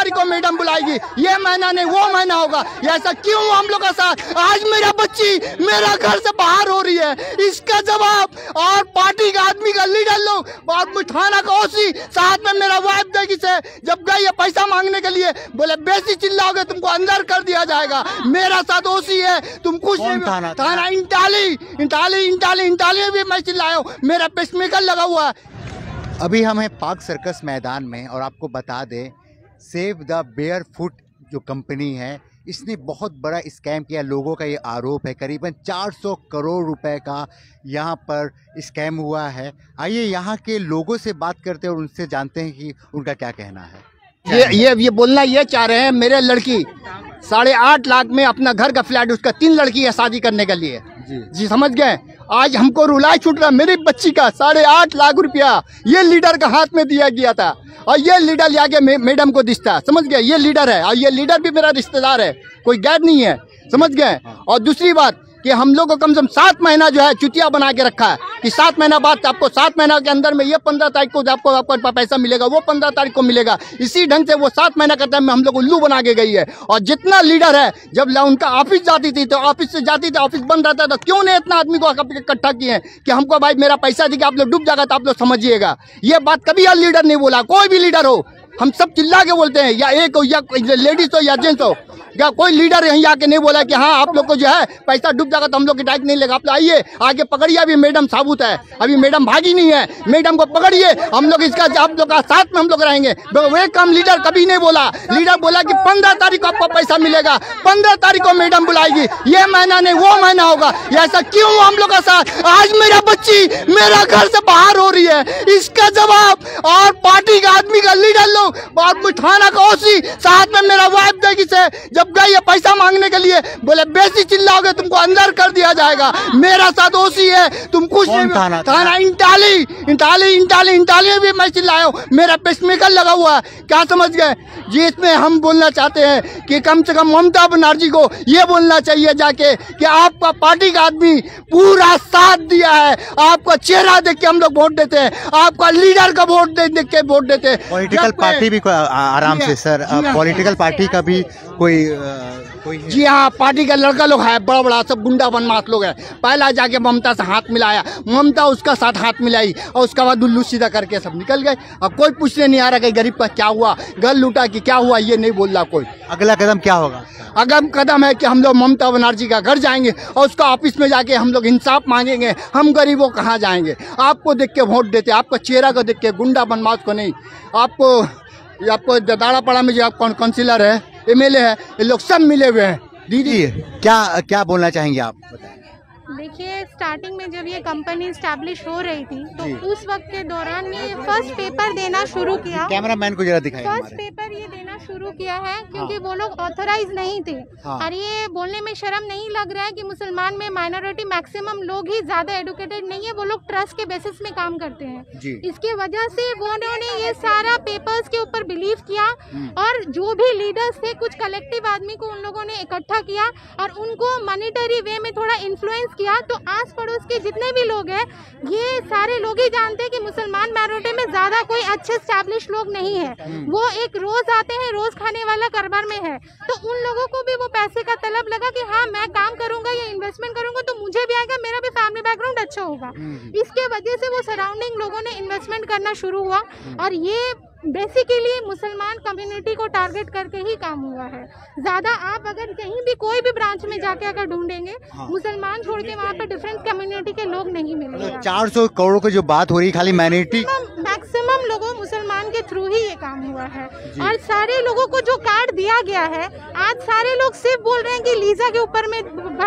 तारीख को मैडम बुलाएगी, ये महीना नहीं वो महीना होगा। ऐसा क्यों हम लोग का साथ? आज मेरा बच्ची मेरा घर से बाहर हो रही है, इसका जवाब और पार्टी का आदमी का लीडर लोग और थाना का ओसी साथ में मेरा वाइफ देगी से जब गई है पैसा मांगने के लिए, बोले बेसी चिल्लाओगे तुमको अंदर कर दिया जाएगा। मेरा साथ ओसी है, तुम कुछ नहीं। थाना इंटाली भी मैं चिल्लाया, मेरा पेसमेकर लगा हुआ है। अभी हम हैं पार्क सर्कस मैदान में और आपको बता दें सेव द बेयरफुट जो कंपनी है इसने बहुत बड़ा स्कैम किया। लोगों का ये आरोप है करीबन 400 करोड़ रुपए का यहाँ पर स्कैम हुआ है। आइए यहाँ के लोगों से बात करते हैं और उनसे जानते हैं कि उनका क्या कहना है। ये बोलना ये चाह रहे हैं, मेरे लड़की 8.5 लाख में अपना घर का फ्लैट, उसका 3 लड़की है शादी करने के लिए जी समझ गए। आज हमको रुलाई छूट रहा, मेरी बच्ची का 8.5 लाख रुपया ये लीडर का हाथ में दिया गया था और ये लीडर ले आके मैडम को दिखता, समझ गए। ये लीडर है और ये लीडर भी मेरा रिश्तेदार है, कोई गैर नहीं है, समझ गए। और दूसरी बात कि हम लोग को कम से कम 7 महीना जो है चुतिया बना के रखा है कि 7 महीना बाद आपको 7 महीना के अंदर में ये 15 तारीख को आपको पैसा मिलेगा, वो 15 तारीख को मिलेगा। इसी ढंग से वो 7 महीना का टाइम में हम लोग उल्लू बना के गई है। और जितना लीडर है जब उनका ऑफिस जाती थी तो ऑफिस से जाती थी, ऑफिस बंद रहता था, क्यों नहीं इतना आदमी को इकट्ठा किए हैं कि हमको भाई मेरा पैसा दी कि आप लोग डूब जाएगा तो आप लोग समझिएगा। ये बात कभी यार लीडर नहीं बोला, कोई भी लीडर हो, हम सब चिल्ला के बोलते हैं, या एक हो या लेडीज हो या जेंट्स हो, क्या कोई लीडर यहीं आके नहीं बोला कि हाँ आप लोग को जो है पैसा डूब जाएगा तो हम लोग की टाइट नहीं लेगा। आप लोग आइए आगे पकड़िए, अभी मैडम साबुत है, अभी मैडम भागी नहीं है, मैडम को पकड़िए, हम लोग इसका आप लोग का साथ में हम लोग रहेंगे। वे कम लीडर कभी नहीं बोला, लीडर बोला कि 15 तारीख को आपको पैसा मिलेगा, 15 तारीख को मैडम बुलाएगी, ये महीना नहीं वो महीना होगा। ऐसा क्यों हम लोग का साथ? आज मेरा बच्ची मेरा घर से बाहर हो रही है, इसका जवाब और पार्टी का आदमी का लीडर लोग और थाना का ओसी साथ में मेरा वाइफ देगी से जब गई है पैसा मांगने के लिए, बोले बेसी चिल्लाओगे तुमको अंदर कर दिया जाएगा। मेरा साथ ओसी है, तुम कुछ नहीं। थाना इंटाली भी मैं चिल्लाया, मेरा पेसमेकर लगा हुआ है, क्या समझ गए जी। इसमें हम बोलना चाहते हैं कि कम से कम ममता बनर्जी को ये बोलना चाहिए जाके कि आपका पार्टी का आदमी पूरा साथ दिया है, आपका चेहरा देख के हम लोग वोट देते हैं, आपका लीडर का वोट देख के वोट देते हैं। पॉलिटिकल पार्टी भी आराम से सर, पॉलिटिकल पार्टी का भी कोई जी हाँ, पार्टी का लड़का लोग है, बड़ा बड़ा सब गुंडा बनमास लोग है। पहला जाके ममता से हाथ मिलाया, ममता उसका साथ हाथ मिलाई और उसके बाद उल्लू सीधा करके सब निकल गए। अब कोई पूछने नहीं आ रहा कि गरीब का क्या हुआ, घर लूटा कि क्या हुआ, ये नहीं बोल रहा कोई। अगला कदम क्या होगा? अगला कदम है कि हम लोग ममता बनर्जी का घर जाएंगे और उसका ऑफिस में जाके हम लोग इंसाफ मांगेंगे। हम गरीबों कहाँ जाएंगे? आपको देख के वोट देते, आपका चेहरा को देख के, गुंडा बनमास को नहीं। आपको दाड़ापाड़ा में जो काउंसिलर है, एमएलए है, ये लोग सब मिले हुए हैं। दीदी क्या बोलना चाहेंगे आप? देखिए, स्टार्टिंग में जब ये कंपनी स्टैब्लिश हो रही थी तो उस वक्त के दौरान ये फर्स्ट पेपर देना शुरू किया। कैमरामैन को जरा दिखाइए। फर्स्ट पेपर ये देना शुरू किया है क्योंकि वो लोग ऑथराइज नहीं थे। और ये बोलने में शर्म नहीं लग रहा है कि मुसलमान में माइनॉरिटी मैक्सिमम लोग ही ज्यादा एडुकेटेड नहीं है, वो लोग ट्रस्ट के बेसिस में काम करते हैं। इसके वजह से उन्होंने ये सारा पेपर्स के ऊपर बिलीव किया और जो भी लीडर्स थे, कुछ कलेक्टिव आदमी को उन लोगों ने इकट्ठा किया और उनको मॉनिटरी वे में थोड़ा इन्फ्लुएंस किया। तो आस पड़ोस के जितने भी लोग हैं, ये सारे लोग ही जानते हैं कि मुसलमान माइनॉरिटी में ज्यादा कोई अच्छे स्टैब्लिश लोग नहीं है। वो एक रोज आते हैं, रोज खाने वाला कारोबार में है। तो उन लोगों को भी वो पैसे का तलब लगा कि हाँ मैं काम करूंगा या इन्वेस्टमेंट करूंगा तो मुझे भी आएगा, मेरा भी फैमिली बैकग्राउंड अच्छा होगा। इसके वजह से वो सराउंडिंग लोगों ने इन्वेस्टमेंट करना शुरू हुआ और ये बेसिकली मुसलमान कम्युनिटी को टारगेट करके ही काम हुआ है। ज्यादा आप अगर कहीं भी कोई भी ब्रांच में जाके अगर ढूंढेंगे, मुसलमान छोड़ के वहाँ पे डिफरेंट कम्युनिटी के लोग नहीं मिलेंगे। 400 करोड़ की जो बात हो रही है, खाली माइनॉरिटी मैक्सिमम लोगों मुसलमान के थ्रू ही ये काम हुआ है। और सारे लोगों को जो कार्ड दिया गया है, आज सारे लोग सिर्फ बोल रहे हैं कि लीजा के ऊपर में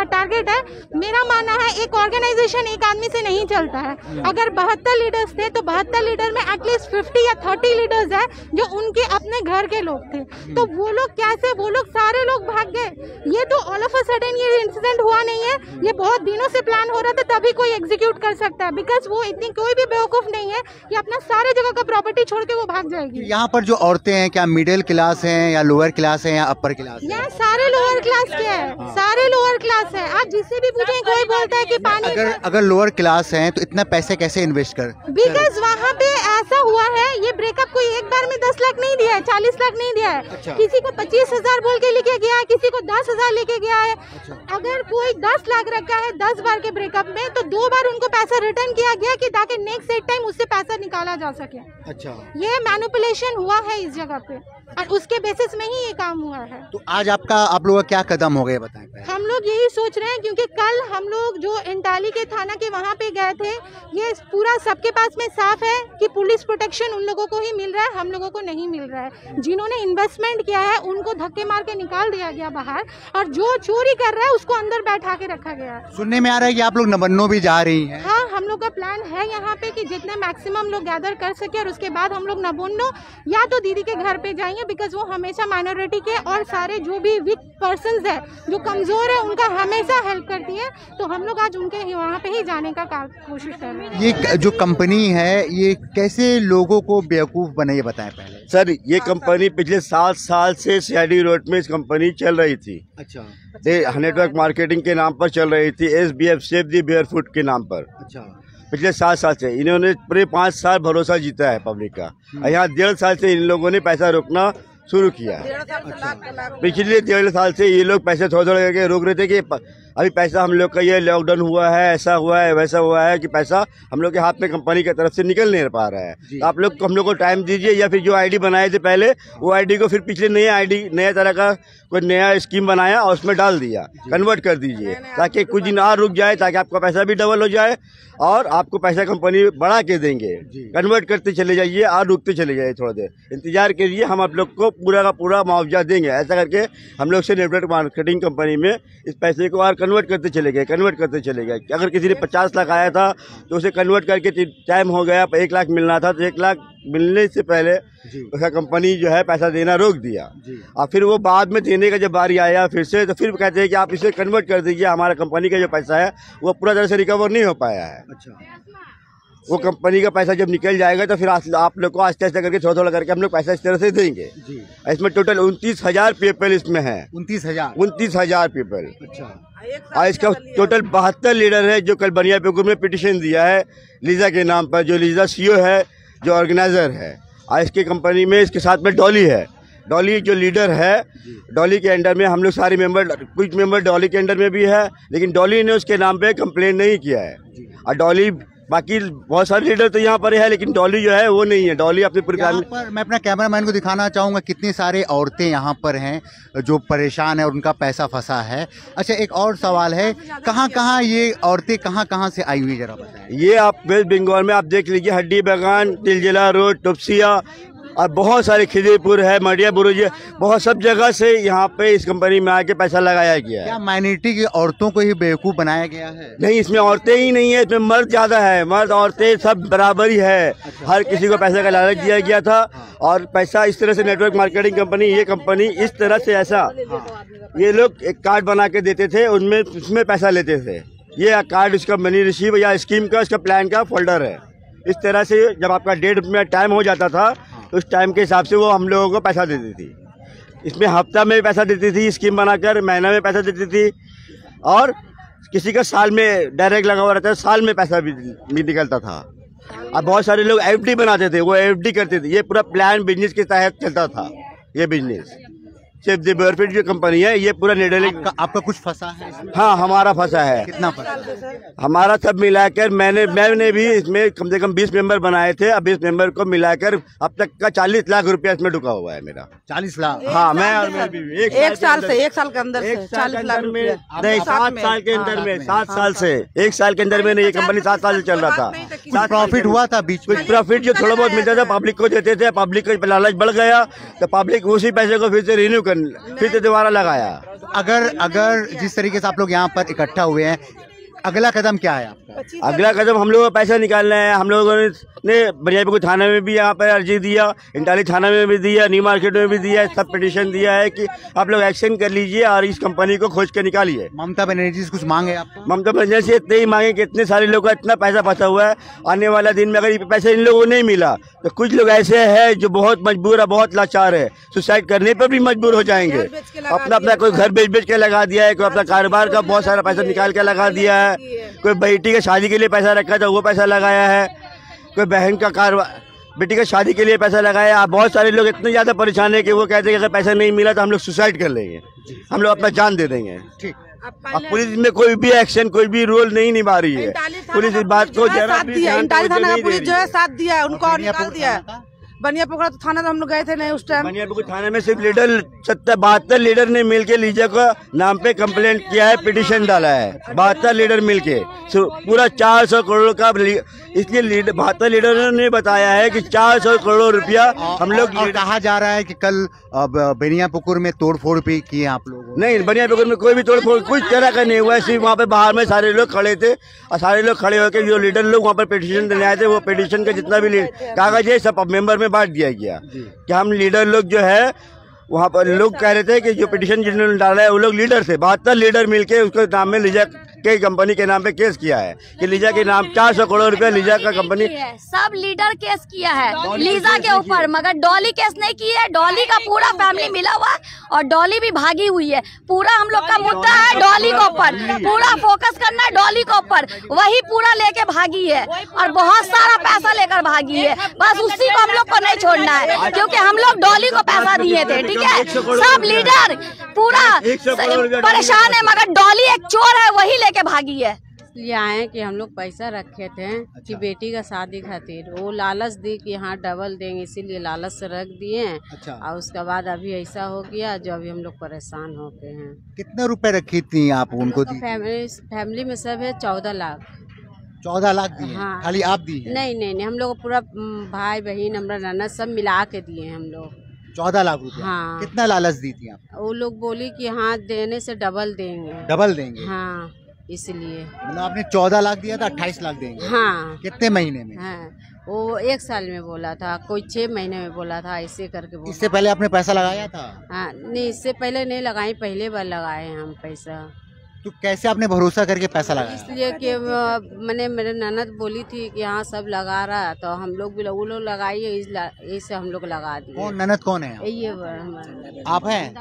टारगेट है। मेरा मानना है एक ऑर्गेनाइजेशन एक आदमी से नहीं चलता है। अगर 72 लीडर्स थे तो 72 लीडर में एटलीस्ट 50 या 30 लीडर्स है जो उनके अपने घर के लोग थे। तो वो लोग कैसे, वो लोग सारे लोग भाग गए। ये तो ऑल ऑफ अ सडन ये इंसिडेंट हुआ नहीं है, ये बहुत दिनों से प्लान हो रहा था, तभी कोई एग्जीक्यूट कर सकता है। बिकॉज वो इतनी कोई भी बेवकूफ नहीं है कि अपना सारे जगह का प्रॉपर्टी छोड़ के वो भाग जाएगी। यहाँ पर जो औरतें हैं क्या मिडिल क्लास हैं या लोअर क्लास हैं या अपर क्लास है? यहाँ सारे लोअर क्लास के हैं, सारे लोअर क्लास है। आप जिससे भी पूछें कोई बोलता है कि पानी अगर लोअर क्लास हैं तो इतना पैसे कैसे इन्वेस्ट कर? बिकॉज वहाँ पे ऐसा हुआ है, ये ब्रेकअप कोई एक बार में 10 लाख नहीं दिया है, 40 लाख नहीं दिया है। अच्छा। किसी को 25,000 बोल के लेके गया है, किसी को 10,000 लेके गया है। अच्छा। अगर कोई 10 लाख रखा है 10 बार के ब्रेकअप में, तो 2 बार उनको पैसा रिटर्न किया गया कि ताकि नेक्स्ट एक टाइम उससे पैसा निकाला जा सके। अच्छा, ये मैनिपुलेशन हुआ है इस जगह पे और उसके बेसिस में ही ये काम हुआ है। तो आज आप लोगों का क्या कदम हो गए बताएं? हम लोग यही सोच रहे हैं, क्योंकि कल हम लोग जो इंटाली के थाना के वहाँ पे गए थे, ये पूरा सबके पास में साफ है कि पुलिस प्रोटेक्शन उन लोगों को ही मिल रहा है, हम लोगों को नहीं मिल रहा है। जिन्होंने इन्वेस्टमेंट किया है उनको धक्के मार के निकाल दिया गया बाहर, और जो चोरी कर रहा है उसको अंदर बैठा के रखा गया। सुनने में आ रहा है कि आप लोग नबन्नो भी जा रही हैं। हाँ, हम लोग का प्लान है यहाँ पे कि जितने मैक्सिमम लोग गैदर कर सके, और उसके बाद हम लोग नबोन्नो या तो दीदी के घर पे जाएंगे, बिकॉज वो हमेशा माइनॉरिटी के और सारे जो भी वीक पर्संस है, जो कमजोर है, उनका हमेशा हेल्प करती है। तो हम लोग आज उनके वहाँ पे ही जाने का कोशिश कर रहे हैं। ये जो कंपनी है ये कैसे लोगों को बेवकूफ बने, ये बताएं पहले। सर, ये कंपनी पिछले 7 साल से सीआईडी रोड में इस कंपनी चल रही थी। अच्छा, नेटवर्क मार्केटिंग के नाम पर चल रही थी, SBF सेव द बेयरफुट के नाम पर। अच्छा, पिछले 7 साल से इन्होंने पूरे 5 साल भरोसा जीता है पब्लिक का। यहाँ 1.5 साल से इन लोगों ने पैसा रोकना शुरू किया है। पिछले 1.5 साल से ये लोग पैसे थोड़ा थोड़ा करके रोक रहे थे कि अभी पैसा हम लोग का ये लॉकडाउन हुआ है, ऐसा हुआ है, वैसा हुआ है कि पैसा हम लोग के हाथ में कंपनी की तरफ से निकल नहीं पा रहा है। तो आप लोग हम लोग को टाइम दीजिए, या फिर जो आईडी बनाए थे पहले वो आईडी को फिर पिछले नया तरह का कोई नया स्कीम बनाया और उसमें डाल दिया, कन्वर्ट कर दीजिए ताकि कुछ दिन और रुक जाए, ताकि आपका पैसा भी डबल हो जाए और आपको पैसा कंपनी बढ़ा के देंगे। कन्वर्ट करते चले जाइए और रुकते चले जाइए, थोड़ा देर इंतजार कीजिए, हम आप लोग को पूरा का पूरा मुआवजा देंगे। ऐसा करके हम लोग से नेटवर्क मार्केटिंग कंपनी में इस पैसे को और कन्वर्ट करते चले गए। अगर किसी ने 50 लाख आया था तो उसे कन्वर्ट करके टाइम हो गया 1 लाख मिलना था, तो 1 लाख मिलने से पहले उसका कंपनी जो है पैसा देना रोक दिया। और फिर वो बाद में देने का जब बारी आया फिर से, तो फिर कहते हैं कि आप इसे कन्वर्ट कर दीजिए, हमारा कंपनी का जो पैसा है वो पूरा तरह से रिकवर नहीं हो पाया है। अच्छा, वो कंपनी का पैसा जब निकल जाएगा तो फिर आप लोग को आस्ते आस्ते करके थोड़ा करके हम लोग पैसा इस तरह से देंगे। इसमें टोटल 29,000 पीपल इसमें है। 29,000 पीपल। अच्छा, और इसका टोटल 72 लीडर है जो कल बनियापुर में पिटिशन दिया है लीजा के नाम पर, जो लीजा सीईओ है, जो ऑर्गेनाइजर है। और इसकी कंपनी में इसके साथ में डॉली है, डॉली जो लीडर है, डॉली के अंडर में हम लोग सारे मेंबर, कुछ मेंबर डॉली के अंडर में भी है, लेकिन डॉली ने उसके नाम पे कंप्लेन नहीं किया है। और डॉली, बाकी बहुत सारे लीडर तो यहाँ पर है, लेकिन डॉली जो है वो नहीं है। डॉली अपने पूरे पर मैं अपना कैमरामैन को दिखाना चाहूँगा कितनी सारी औरतें यहाँ पर हैं जो परेशान है और उनका पैसा फंसा है। अच्छा, एक और सवाल है, कहाँ ये औरतें कहाँ से आई हुई, जरा बताएं। ये आप वेस्ट बंगाल में आप देख लीजिए, हड्डी बागान, तिलजिला रोड, टुपसिया और बहुत सारे खिदीपुर है, मडिया बुरुज, बहुत सब जगह से यहाँ पे इस कंपनी में आके पैसा लगाया गया है। क्या माइनॉरिटी की औरतों को ही बेवकूफ़ बनाया गया है? नहीं, इसमें औरतें ही नहीं है, इसमें मर्द ज्यादा है। मर्द औरतें सब बराबर ही है। हर किसी को पैसे का लालच दिया गया था और पैसा इस तरह से नेटवर्क मार्केटिंग कंपनी, ये कंपनी इस तरह से ऐसा, ये लोग एक कार्ड बना के देते थे, उसमें पैसा लेते थे। ये कार्ड इसका मनी रिसीव या स्कीम का, इसका प्लान का फोल्डर है। इस तरह से जब आपका डेट में टाइम हो जाता था तो उस टाइम के हिसाब से वो हम लोगों को पैसा देती थी। इसमें हफ्ता में पैसा देती थी, स्कीम बनाकर महीना में पैसा देती थी, और किसी का साल में डायरेक्ट लगा हुआ रहता था, साल में पैसा भी निकलता था। अब बहुत सारे लोग FD बनाते थे, वो FD करते थे। ये पूरा प्लान बिजनेस के तहत चलता था। ये बिजनेस सेव द बेयरफुट जो कंपनी है, ये पूरा नेटवर्क। आपका कुछ फंसा है इसमें? हाँ, हमारा फंसा है। कितना फंसा? हमारा सब मिलाकर मैंने भी इसमें कम से कम 20 मेंबर बनाए थे। अब 20 मेंबर को मिलाकर अब तक का 40 लाख रुपया इसमें डुका हुआ है मेरा। 40 लाख? हाँ, मैं और मेरी बीवी एक साल के अंदर से 40 लाख में नहीं, 7 साल के अंदर में, 7 साल से 1 साल के अंदर में नहीं, ये कंपनी 7 साल से चल रहा था। कुछ प्रॉफिट हुआ था बीच में? कुछ प्रॉफिट जो थोड़ा बहुत मिलता था पब्लिक को देते थे, पब्लिक को लालच बढ़ गया तो पब्लिक उसी पैसे को फिर से रिन्यू कर, फिर से दोबारा लगाया। अगर जिस तरीके से आप लोग यहाँ पर इकट्ठा हुए हैं, अगला कदम क्या है? आपका? अगला कदम हम लोगों को पैसा निकालना है। हम लोगों ने बनियापुर थाना में भी यहाँ पर अर्जी दिया, इंटाली थाना में भी दिया, न्यू मार्केट में भी दिया, सब पिटीशन दिया है कि आप लोग एक्शन कर लीजिए और इस कंपनी को खोज के निकालिए। ममता बनर्जी से कुछ मांगे आपको? ममता बनर्जी से इतने ही मांगे कि इतने सारे लोगों का इतना पैसा फंसा हुआ है, आने वाला दिन में अगर ये पैसा इन लोगों को नहीं मिला तो कुछ लोग ऐसे हैं जो बहुत मजबूर है, बहुत लाचार है, सुसाइड करने पर भी मजबूर हो जाएंगे। अपना कोई घर बेच के लगा दिया है, कोई अपना कारोबार का बहुत सारा पैसा निकाल के लगा दिया है, कोई बेटी के शादी के लिए पैसा रखा था वो पैसा लगाया है, कोई बहन का कारोबार बेटी का शादी के लिए पैसा लगाया। बहुत सारे लोग इतने ज्यादा परेशान है कि वो कहते हैं कि अगर पैसा नहीं मिला तो हम लोग सुसाइड कर लेंगे, हम लोग अपना जान दे देंगे। ठीक। अब पुलिस में कोई भी एक्शन, कोई भी रोल नहीं निभा रही है। पुलिस इस बात को जरा भी इंटाली थाना का पुलिस जो है साथ दिया है, उनको और निकाल दिया है। बनियापुर थाना तो हम लोग गए थे नहीं उस टाइम। बनियापुर थाने में सिर्फ लीडर 72 लीडर ने मिलके लीजा को नाम पे कंप्लेंट किया है, पिटीशन डाला है। 72 लीडर मिलके पूरा 400 करोड़ का, इसलिए 72 लीडरों ने बताया है कि 400 करोड़ रुपया हम लोग। कहा जा रहा है कि कल बनियापुर में तोड़फोड़ भी किए आप लोगों? नहीं, बनियापुर में कोई भी तोड़फोड़ कुछ तरह का नहीं हुआ है। सिर्फ वहाँ पे बाहर में सारे लोग खड़े थे और सारे लोग खड़े होकर जो लीडर लोग वहाँ पर पिटीशन देने आए थे, वो पिटीशन का जितना भी कागज है सब मेंबर में बांट दिया गया कि हम लीडर लोग जो है वहाँ पर लोग कह रहे थे कि जो पिटीशन जिन्होंने डाला है वो लोग लीडर थे। 72 लीडर मिलके उसके नाम में लीजा के कंपनी के नाम पे केस किया है कि लीजा के नाम 400 करोड़ रुपया लीजा का कंपनी। सब लीडर केस किया है लीजा के ऊपर, मगर डॉली केस नहीं की है। डॉली का पूरा फैमिली मिला हुआ है और डॉली भी भागी हुई है। पूरा हम लोग का मुद्दा है डॉली के ऊपर, पूरा फोकस करना है डॉली के ऊपर। वही पूरा लेके भागी है और बहुत सारा पैसा लेकर भागी है। बस उसी को हम लोग को नहीं छोड़ना है, क्योंकि हम लोग डॉली को पैसा दिए थे। ठीक है, सब लीडर पूरा परेशान है, मगर डॉली एक चोर है, वही लेके भागी है। इसलिए आए कि हम लोग पैसा रखे थे कि बेटी का शादी खातिर, वो लालच दी कि हाँ डबल देंगे, इसीलिए लालच से रख दिए हैं। और उसके बाद अभी ऐसा हो गया जो अभी हम लोग परेशान हो गए हैं। कितने रुपए रखी थी आप उनको? फैमिली में सब है 14 लाख। 14 लाख दिए? हाँ। खाली आप दी? नहीं, हम लोग पूरा भाई बहन हमारा ननद सब मिला के दिए हम लोग 14 लाख रुपए। हाँ। कितना लालच दी थी आप? वो लोग बोली कि हाँ देने से डबल देंगे। डबल देंगे? हाँ, इसलिए मतलब आपने 14 लाख दिया था, 28 लाख देंगे? हाँ। कितने महीने में? हाँ, वो 1 साल में बोला था, कोई 6 महीने में बोला था, ऐसे करके बोला। इससे पहले आपने पैसा लगाया था? हाँ, नहीं इससे पहले नहीं लगाई, पहले बार लगाए हैं हम पैसा। तो कैसे आपने भरोसा करके पैसा लगाया? इसलिए कि मैंने मेरे ननद बोली थी कि हाँ सब लगा रहा, तो हम लोग भी वो लोग लगाइए, इससे हम लोग लगा दिए। कौन ननद कौन है? ये आप हैं?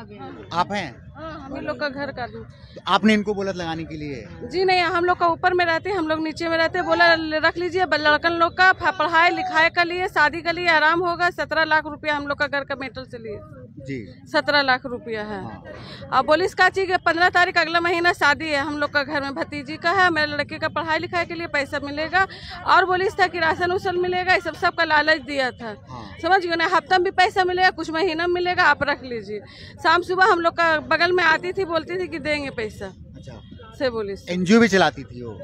आप हैं? हम लोग का घर का। तो आपने इनको बोला लगाने के लिए? जी नहीं, हम लोग का ऊपर में रहते हैं, हम लोग नीचे में रहते हैं। बोला रख लीजिए, लड़कन लोग का पढ़ाई लिखाई के लिए, शादी के लिए आराम होगा। 17 लाख रुपया हम लोग का घर का मेटल से लिए जी। 17 लाख रुपया है। अब बोली इसका चीज 15 तारीख अगला महीना शादी है हम लोग का, घर में भतीजी का है, मेरे लड़के का पढ़ाई लिखाई के लिए पैसा मिलेगा। और बोली इस था कि राशन उसन मिलेगा, ये सबका लालच दिया था। समझ गए ना, हफ्ता में भी पैसा मिलेगा, कुछ महीना में मिलेगा, आप रख लीजिए। शाम सुबह हम लोग का बगल में आती थी, बोलती थी कि देंगे पैसा। अच्छा। से बोली एनजीओ भी चलाती थी वो?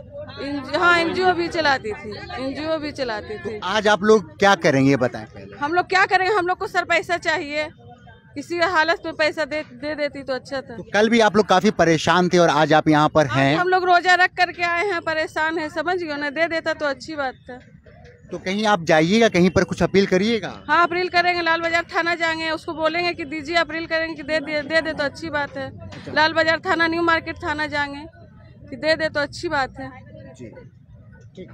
हाँ, एनजीओ भी चलाती थी, एनजीओ भी चलाती थी। आज आप लोग क्या करेंगे ये बताएं पहले। हम लोग क्या करेंगे, हम लोग को सर पैसा चाहिए, किसी हालत में पैसा दे देती तो अच्छा था। तो कल भी आप लोग काफी परेशान थे और आज आप यहाँ पर हैं? हम लोग रोजा रख करके आए हैं, परेशान है, समझ गए ना। दे देता तो अच्छी बात था। तो कहीं आप जाइएगा, कहीं पर कुछ अपील करिएगा? हाँ, अपील करेंगे, लाल बाजार थाना जाएंगे, उसको बोलेंगे कि दीजिए, अपील करेंगे कि दे दे तो अच्छी बात है। लाल बाजार थाना, न्यू मार्केट थाना जाएंगे कि दे दे तो अच्छी बात है। जी, ठीक।